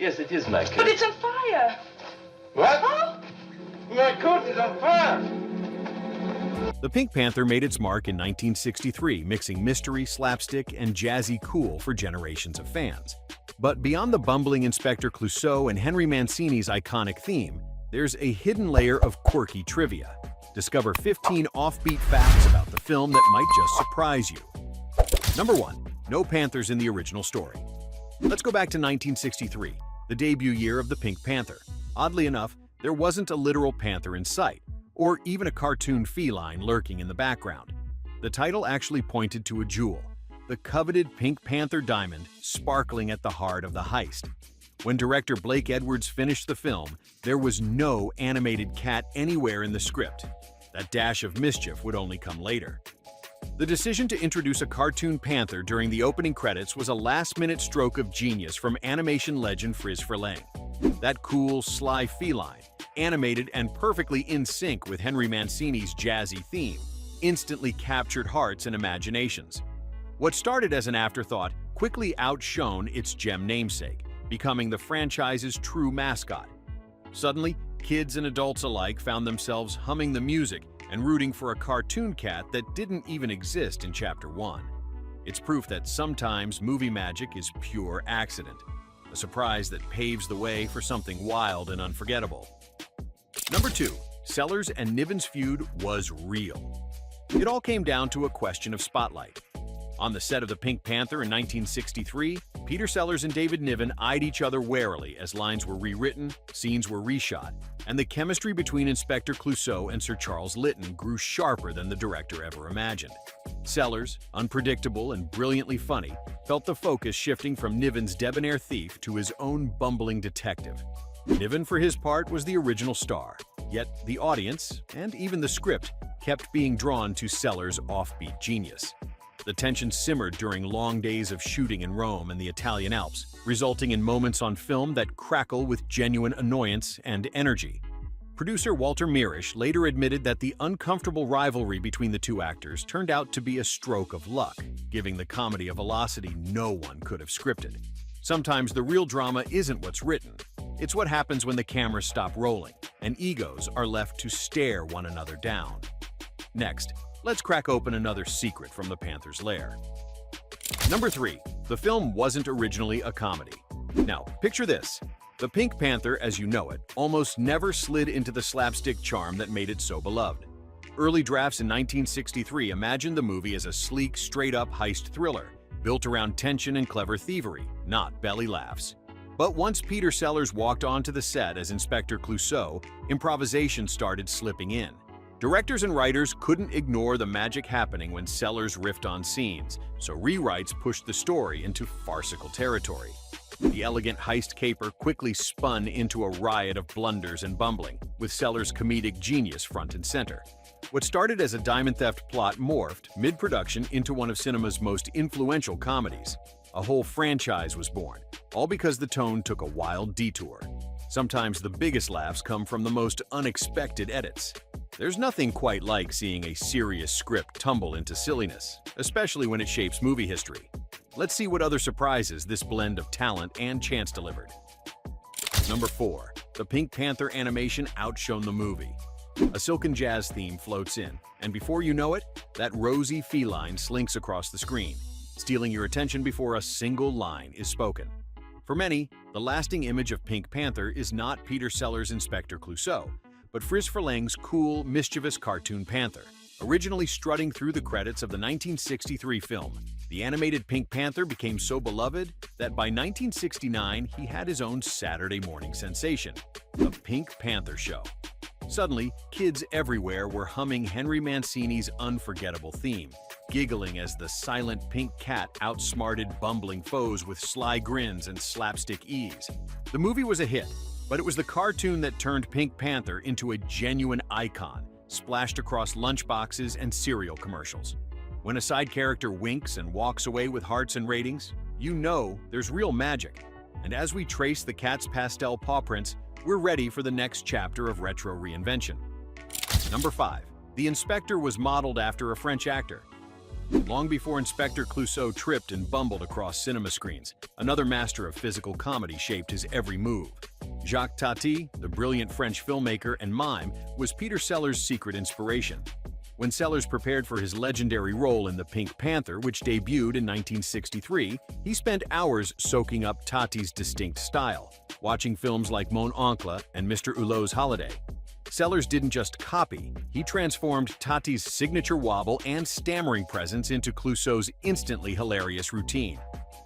Yes, it is my coat. But it's on fire. What? Huh? My coat is on fire! The Pink Panther made its mark in 1963, mixing mystery, slapstick, and jazzy cool for generations of fans. But beyond the bumbling Inspector Clouseau and Henry Mancini's iconic theme, there's a hidden layer of quirky trivia. Discover 15 offbeat facts about the film that might just surprise you. Number 1. No Panthers in the original story. Let's go back to 1963, the debut year of the Pink Panther. Oddly enough, there wasn't a literal panther in sight, or even a cartoon feline lurking in the background. The title actually pointed to a jewel, the coveted Pink Panther diamond sparkling at the heart of the heist. When director Blake Edwards finished the film, there was no animated cat anywhere in the script. That dash of mischief would only come later. The decision to introduce a cartoon panther during the opening credits was a last-minute stroke of genius from animation legend Friz Freleng. That cool, sly feline, animated and perfectly in sync with Henry Mancini's jazzy theme, instantly captured hearts and imaginations. What started as an afterthought quickly outshone its gem namesake, becoming the franchise's true mascot. Suddenly, kids and adults alike found themselves humming the music and rooting for a cartoon cat that didn't even exist in Chapter 1. It's proof that sometimes movie magic is pure accident, a surprise that paves the way for something wild and unforgettable. Number 2. Sellers and Niven's feud was real. It all came down to a question of spotlight. On the set of The Pink Panther in 1963, Peter Sellers and David Niven eyed each other warily as lines were rewritten, scenes were reshot, and the chemistry between Inspector Clouseau and Sir Charles Lytton grew sharper than the director ever imagined. Sellers, unpredictable and brilliantly funny, felt the focus shifting from Niven's debonair thief to his own bumbling detective. Niven, for his part, was the original star, yet the audience, and even the script, kept being drawn to Sellers' offbeat genius. The tension simmered during long days of shooting in Rome and the Italian Alps, resulting in moments on film that crackle with genuine annoyance and energy. Producer Walter Mirisch later admitted that the uncomfortable rivalry between the two actors turned out to be a stroke of luck, giving the comedy a velocity no one could have scripted. Sometimes the real drama isn't what's written. It's what happens when the cameras stop rolling and egos are left to stare one another down. Next, let's crack open another secret from the Panther's lair. Number 3. The film wasn't originally a comedy. Now, picture this. The Pink Panther, as you know it, almost never slid into the slapstick charm that made it so beloved. Early drafts in 1963 imagined the movie as a sleek, straight-up heist thriller, built around tension and clever thievery, not belly laughs. But once Peter Sellers walked onto the set as Inspector Clouseau, improvisation started slipping in. Directors and writers couldn't ignore the magic happening when Sellers riffed on scenes, so rewrites pushed the story into farcical territory. The elegant heist caper quickly spun into a riot of blunders and bumbling, with Sellers' comedic genius front and center. What started as a diamond theft plot morphed, mid-production, into one of cinema's most influential comedies. A whole franchise was born, all because the tone took a wild detour. Sometimes the biggest laughs come from the most unexpected edits. There's nothing quite like seeing a serious script tumble into silliness, especially when it shapes movie history. Let's see what other surprises this blend of talent and chance delivered. Number 4. The Pink Panther animation outshone the movie. A silken jazz theme floats in, and before you know it, that rosy feline slinks across the screen, stealing your attention before a single line is spoken. For many, the lasting image of Pink Panther is not Peter Sellers' Inspector Clouseau, but Friz Freleng's cool, mischievous cartoon panther. Originally strutting through the credits of the 1963 film, the animated Pink Panther became so beloved that by 1969 he had his own Saturday morning sensation, The Pink Panther Show. Suddenly, kids everywhere were humming Henry Mancini's unforgettable theme, giggling as the silent pink cat outsmarted bumbling foes with sly grins and slapstick ease. The movie was a hit, but it was the cartoon that turned Pink Panther into a genuine icon, splashed across lunchboxes and cereal commercials. When a side character winks and walks away with hearts and ratings, you know there's real magic. And as we trace the cat's pastel paw prints, we're ready for the next chapter of retro reinvention. Number 5. The Inspector was modeled after a French actor. Long before Inspector Clouseau tripped and bumbled across cinema screens, another master of physical comedy shaped his every move. Jacques Tati, the brilliant French filmmaker and mime, was Peter Sellers' secret inspiration. When Sellers prepared for his legendary role in The Pink Panther, which debuted in 1963, he spent hours soaking up Tati's distinct style, watching films like Mon Oncle and Mr. Hulot's Holiday. Sellers didn't just copy, he transformed Tati's signature wobble and stammering presence into Clouseau's instantly hilarious routine.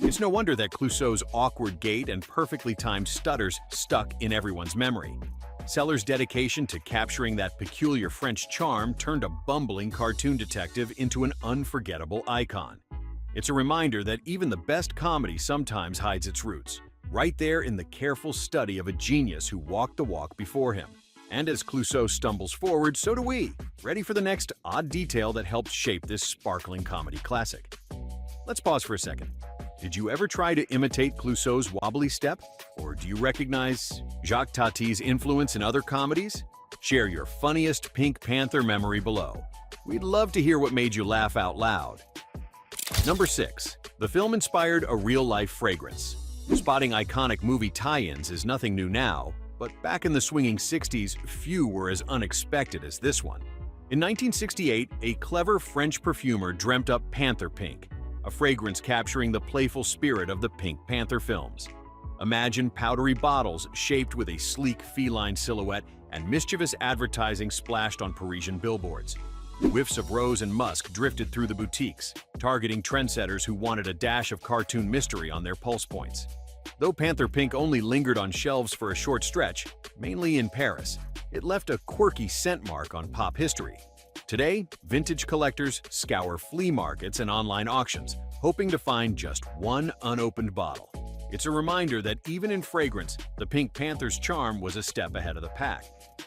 It's no wonder that Clouseau's awkward gait and perfectly timed stutters stuck in everyone's memory. Sellers' dedication to capturing that peculiar French charm turned a bumbling cartoon detective into an unforgettable icon. It's a reminder that even the best comedy sometimes hides its roots, right there in the careful study of a genius who walked the walk before him. And as Clouseau stumbles forward, so do we, ready for the next odd detail that helped shape this sparkling comedy classic. Let's pause for a second. Did you ever try to imitate Clouseau's wobbly step? Or do you recognize Jacques Tati's influence in other comedies? Share your funniest Pink Panther memory below. We'd love to hear what made you laugh out loud. Number 6. The film inspired a real-life fragrance. Spotting iconic movie tie-ins is nothing new now, but back in the swinging 60s, few were as unexpected as this one. In 1968, a clever French perfumer dreamt up Panther Pink, a fragrance capturing the playful spirit of the Pink Panther films. Imagine powdery bottles shaped with a sleek feline silhouette and mischievous advertising splashed on Parisian billboards. Whiffs of rose and musk drifted through the boutiques, targeting trendsetters who wanted a dash of cartoon mystery on their pulse points. Though Panther Pink only lingered on shelves for a short stretch, mainly in Paris, it left a quirky scent mark on pop history. Today, vintage collectors scour flea markets and online auctions, hoping to find just one unopened bottle. It's a reminder that even in fragrance, the Pink Panther's charm was a step ahead of the pack.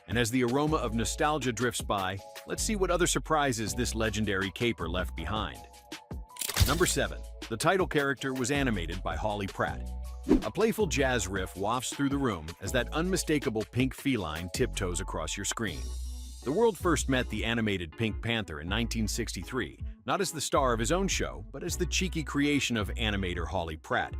And as the aroma of nostalgia drifts by, let's see what other surprises this legendary caper left behind. Number 7. The title character was animated by Hawley Pratt. A playful jazz riff wafts through the room as that unmistakable pink feline tiptoes across your screen. The world first met the animated Pink Panther in 1963, not as the star of his own show, but as the cheeky creation of animator Hawley Pratt.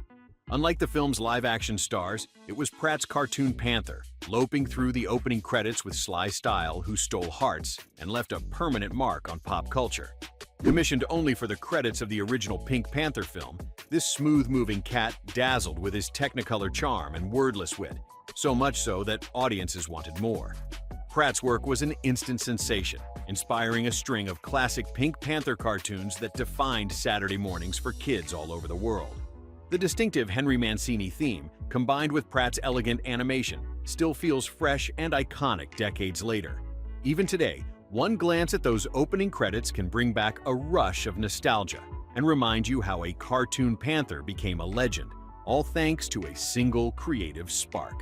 Unlike the film's live-action stars, it was Pratt's cartoon Panther, loping through the opening credits with sly style, who stole hearts and left a permanent mark on pop culture. Commissioned only for the credits of the original Pink Panther film, this smooth-moving cat dazzled with his technicolor charm and wordless wit, so much so that audiences wanted more. Pratt's work was an instant sensation, inspiring a string of classic Pink Panther cartoons that defined Saturday mornings for kids all over the world. The distinctive Henry Mancini theme, combined with Pratt's elegant animation, still feels fresh and iconic decades later. Even today, one glance at those opening credits can bring back a rush of nostalgia and remind you how a cartoon panther became a legend, all thanks to a single creative spark.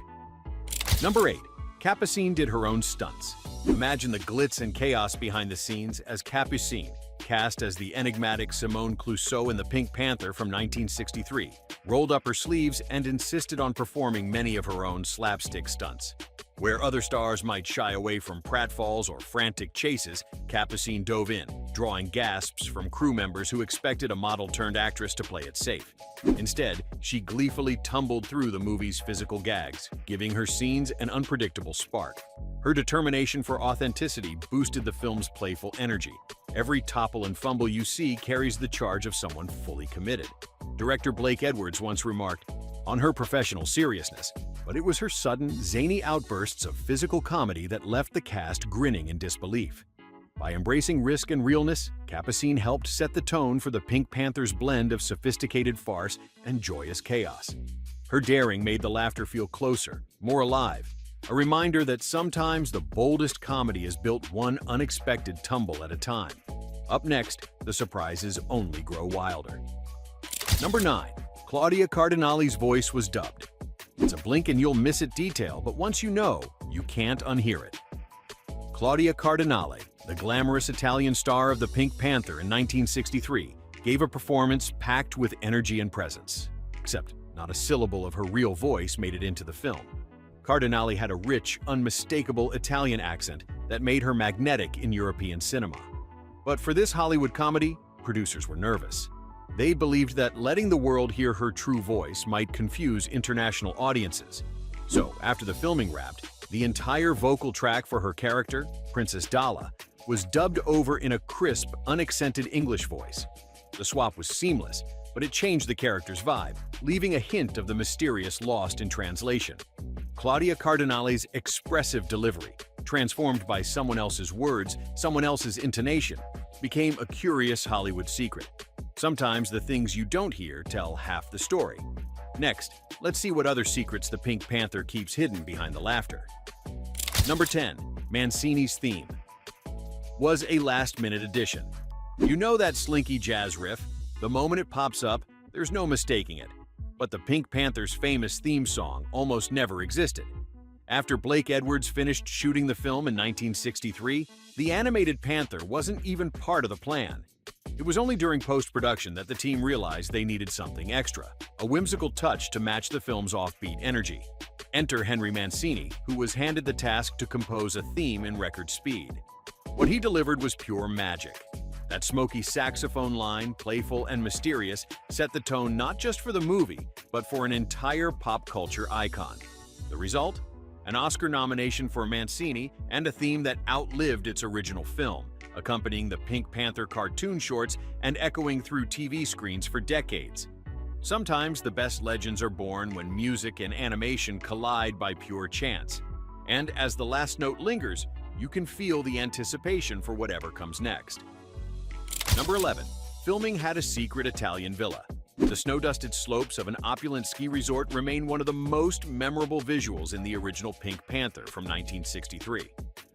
Number 8. Capucine did her own stunts. Imagine the glitz and chaos behind the scenes as Capucine, cast as the enigmatic Simone Clouseau in The Pink Panther from 1963, rolled up her sleeves and insisted on performing many of her own slapstick stunts. Where other stars might shy away from pratfalls or frantic chases, Capucine dove in, drawing gasps from crew members who expected a model-turned-actress to play it safe. Instead, she gleefully tumbled through the movie's physical gags, giving her scenes an unpredictable spark. Her determination for authenticity boosted the film's playful energy. Every topple and fumble you see carries the charge of someone fully committed. Director Blake Edwards once remarked on her professional seriousness, but it was her sudden, zany outbursts of physical comedy that left the cast grinning in disbelief. By embracing risk and realness, Capucine helped set the tone for the Pink Panther's blend of sophisticated farce and joyous chaos. Her daring made the laughter feel closer, more alive, a reminder that sometimes the boldest comedy is built one unexpected tumble at a time. Up next, the surprises only grow wilder. Number 9. Claudia Cardinale's voice was dubbed. It's a blink and you'll miss it detail, but once you know, you can't unhear it. Claudia Cardinale, the glamorous Italian star of The Pink Panther in 1963, gave a performance packed with energy and presence. Except not a syllable of her real voice made it into the film. Cardinale had a rich, unmistakable Italian accent that made her magnetic in European cinema. But for this Hollywood comedy, producers were nervous. They believed that letting the world hear her true voice might confuse international audiences. So, after the filming wrapped, the entire vocal track for her character, Princess Dala, was dubbed over in a crisp, unaccented English voice. The swap was seamless, but it changed the character's vibe, leaving a hint of the mysterious lost in translation. Claudia Cardinale's expressive delivery, transformed by someone else's words, someone else's intonation, became a curious Hollywood secret. Sometimes the things you don't hear tell half the story. Next, let's see what other secrets the Pink Panther keeps hidden behind the laughter. Number 10. Mancini's theme was a last-minute addition. You know that slinky jazz riff? The moment it pops up, there's no mistaking it. But the Pink Panther's famous theme song almost never existed. After Blake Edwards finished shooting the film in 1963, the animated Panther wasn't even part of the plan. It was only during post-production that the team realized they needed something extra, a whimsical touch to match the film's offbeat energy. Enter Henry Mancini, who was handed the task to compose a theme in record speed. What he delivered was pure magic. That smoky saxophone line, playful and mysterious, set the tone not just for the movie, but for an entire pop culture icon. The result? An Oscar nomination for Mancini and a theme that outlived its original film, accompanying the Pink Panther cartoon shorts and echoing through TV screens for decades. Sometimes the best legends are born when music and animation collide by pure chance. And as the last note lingers, you can feel the anticipation for whatever comes next. Number 11. Filming had a secret Italian villa. The snow-dusted slopes of an opulent ski resort remain one of the most memorable visuals in the original Pink Panther from 1963.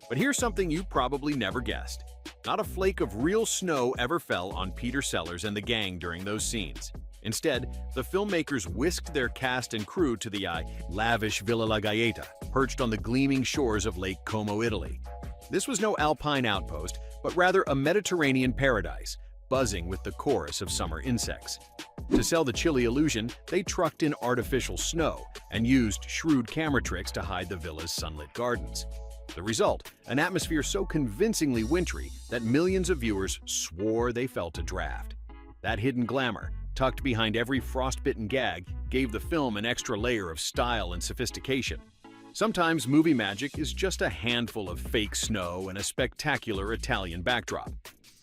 But here's something you probably never guessed. Not a flake of real snow ever fell on Peter Sellers and the gang during those scenes. Instead, the filmmakers whisked their cast and crew to the lavish Villa La Gaeta, perched on the gleaming shores of Lake Como, Italy. This was no alpine outpost, but rather a Mediterranean paradise, buzzing with the chorus of summer insects. To sell the chilly illusion, they trucked in artificial snow and used shrewd camera tricks to hide the villa's sunlit gardens. The result, an atmosphere so convincingly wintry that millions of viewers swore they felt a draft. That hidden glamour, tucked behind every frostbitten gag, gave the film an extra layer of style and sophistication. Sometimes movie magic is just a handful of fake snow and a spectacular Italian backdrop.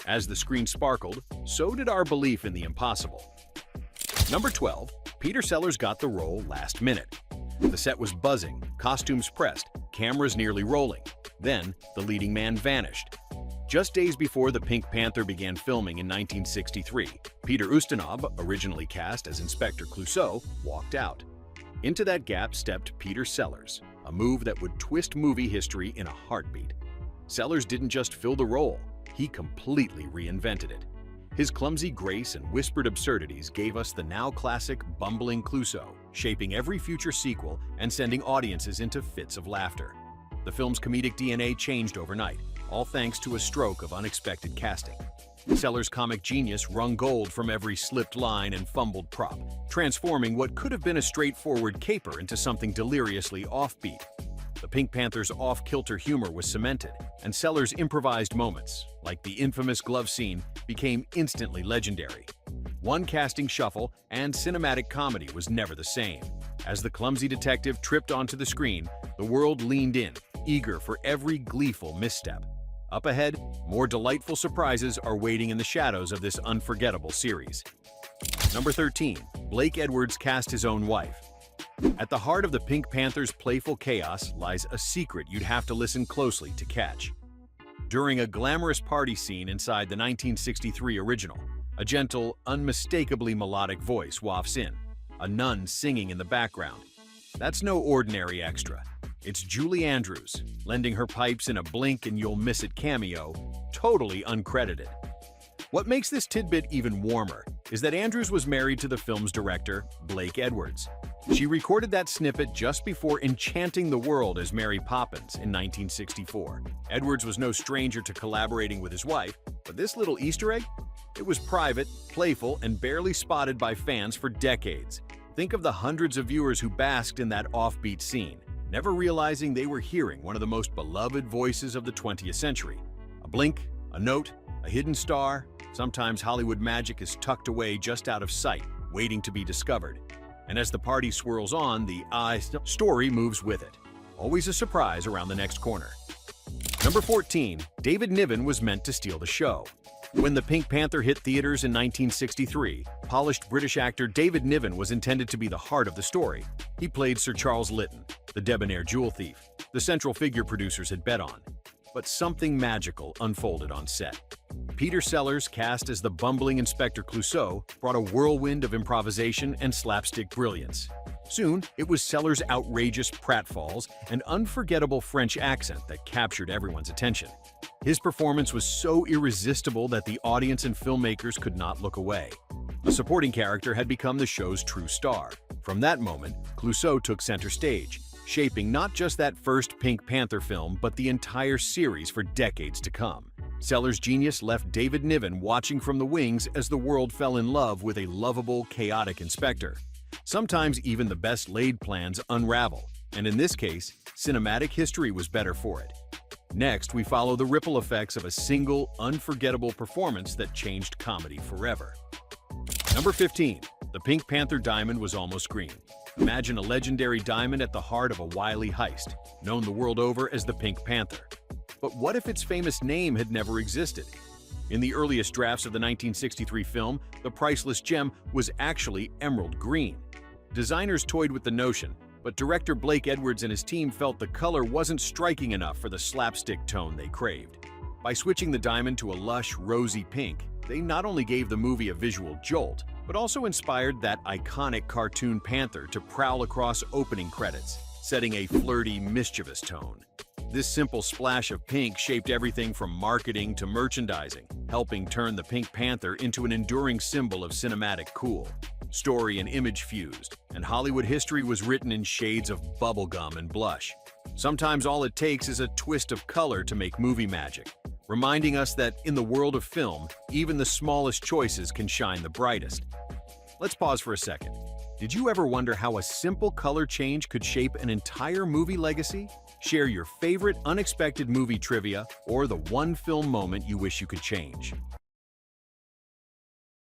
As the screen sparkled, so did our belief in the impossible. Number 12. Peter Sellers got the role last minute. The set was buzzing, costumes pressed, cameras nearly rolling. Then, the leading man vanished. Just days before the Pink Panther began filming in 1963, Peter Ustinov, originally cast as Inspector Clouseau, walked out. Into that gap stepped Peter Sellers, a move that would twist movie history in a heartbeat. Sellers didn't just fill the role, he completely reinvented it. His clumsy grace and whispered absurdities gave us the now classic bumbling Clouseau, shaping every future sequel and sending audiences into fits of laughter. The film's comedic DNA changed overnight, all thanks to a stroke of unexpected casting. Sellers' comic genius wrung gold from every slipped line and fumbled prop, transforming what could have been a straightforward caper into something deliriously offbeat. The Pink Panther's off-kilter humor was cemented, and Sellers' improvised moments, like the infamous glove scene, became instantly legendary. One casting shuffle and cinematic comedy was never the same. As the clumsy detective tripped onto the screen, the world leaned in, eager for every gleeful misstep. Up ahead, more delightful surprises are waiting in the shadows of this unforgettable series. Number 13. Blake Edwards cast his own wife. At the heart of the Pink Panther's playful chaos lies a secret you'd have to listen closely to catch. During a glamorous party scene inside the 1963 original, a gentle, unmistakably melodic voice wafts in, a nun singing in the background. That's no ordinary extra. It's Julie Andrews, lending her pipes in a blink-and-you'll-miss-it cameo, totally uncredited. What makes this tidbit even warmer is that Andrews was married to the film's director, Blake Edwards. She recorded that snippet just before enchanting the world as Mary Poppins in 1964. Edwards was no stranger to collaborating with his wife, but this little Easter egg? It was private, playful, and barely spotted by fans for decades. Think of the hundreds of viewers who basked in that offbeat scene, never realizing they were hearing one of the most beloved voices of the 20th century. A blink, a note, a hidden star, Sometimes Hollywood magic is tucked away just out of sight, waiting to be discovered. And as the party swirls on, the story moves with it. Always a surprise around the next corner. Number 14. David Niven was meant to steal the show. When the Pink Panther hit theaters in 1963, polished British actor David Niven was intended to be the heart of the story. He played Sir Charles Lytton, the debonair jewel thief, the central figure producers had bet on. But something magical unfolded on set. Peter Sellers, cast as the bumbling Inspector Clouseau, brought a whirlwind of improvisation and slapstick brilliance. Soon, it was Sellers' outrageous pratfalls and unforgettable French accent that captured everyone's attention. His performance was so irresistible that the audience and filmmakers could not look away. The supporting character had become the show's true star. From that moment, Clouseau took center stage, shaping not just that first Pink Panther film, but the entire series for decades to come. Sellers' genius left David Niven watching from the wings as the world fell in love with a lovable, chaotic inspector. Sometimes even the best-laid plans unravel, and in this case, cinematic history was better for it. Next, we follow the ripple effects of a single, unforgettable performance that changed comedy forever. Number 15. The Pink Panther diamond was almost green. Imagine a legendary diamond at the heart of a wily heist, known the world over as the Pink Panther. But what if its famous name had never existed? In the earliest drafts of the 1963 film, the priceless gem was actually emerald green. Designers toyed with the notion, but director Blake Edwards and his team felt the color wasn't striking enough for the slapstick tone they craved. By switching the diamond to a lush, rosy pink, they not only gave the movie a visual jolt, but also inspired that iconic cartoon panther to prowl across opening credits, setting a flirty, mischievous tone. This simple splash of pink shaped everything from marketing to merchandising, helping turn the Pink Panther into an enduring symbol of cinematic cool. Story and image fused, and Hollywood history was written in shades of bubblegum and blush. Sometimes all it takes is a twist of color to make movie magic, reminding us that in the world of film, even the smallest choices can shine the brightest. Let's pause for a second. Did you ever wonder how a simple color change could shape an entire movie legacy? Share your favorite unexpected movie trivia or the one film moment you wish you could change.